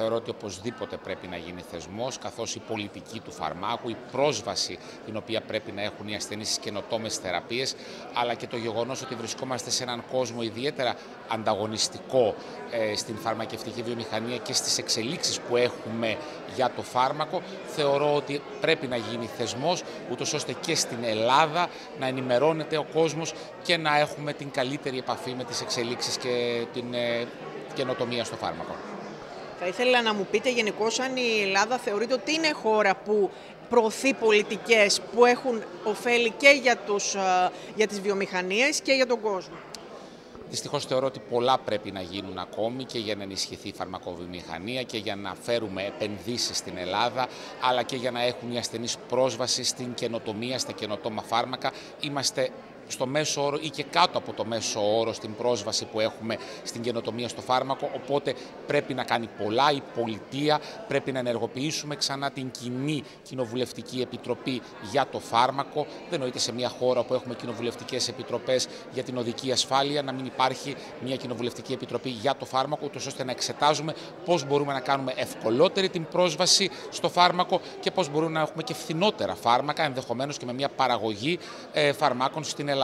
θεωρώ ότι οπωσδήποτε πρέπει να γίνει θεσμός, καθώς η πολιτική του φαρμάκου, η πρόσβαση την οποία πρέπει να έχουν οι ασθενείς στις καινοτόμες θεραπείες, αλλά και το γεγονός ότι βρισκόμαστε σε έναν κόσμο ιδιαίτερα ανταγωνιστικό στην φαρμακευτική βιομηχανία και στις εξελίξεις που έχουμε για το φάρμακο, θεωρώ ότι πρέπει να γίνει θεσμός, ούτως ώστε και στην Ελλάδα να ενημερώνεται ο κόσμος και να έχουμε την καλύτερη επαφή με τις εξελίξεις και την καινοτομία στο φάρμακο. Θα ήθελα να μου πείτε γενικώς αν η Ελλάδα θεωρείται ότι είναι χώρα που προωθεί πολιτικές που έχουν ωφέλη και για τις βιομηχανίες και για τον κόσμο. Δυστυχώς θεωρώ ότι πολλά πρέπει να γίνουν ακόμη και για να ενισχυθεί η φαρμακοβιομηχανία και για να φέρουμε επενδύσεις στην Ελλάδα, αλλά και για να έχουν οι ασθενείς πρόσβαση στην καινοτομία, στα καινοτόμα φάρμακα. Είμαστε στο μέσο όρο ή και κάτω από το μέσο όρο στην πρόσβαση που έχουμε στην καινοτομία στο φάρμακο, οπότε πρέπει να κάνει πολλά η πολιτεία, πρέπει να ενεργοποιήσουμε ξανά την κοινή κοινοβουλευτική επιτροπή για το φάρμακο. Δεν νοείται σε μια χώρα που έχουμε κοινοβουλευτικές επιτροπές για την οδική ασφάλεια να μην υπάρχει μια κοινοβουλευτική επιτροπή για το φάρμακο, ούτως ώστε να εξετάζουμε πώς μπορούμε να κάνουμε ευκολότερη την πρόσβαση στο φάρμακο και πώς μπορούμε να έχουμε και φθηνότερα φάρμακα, ενδεχομένως και με μια παραγωγή φαρμάκων στην Ελλάδα.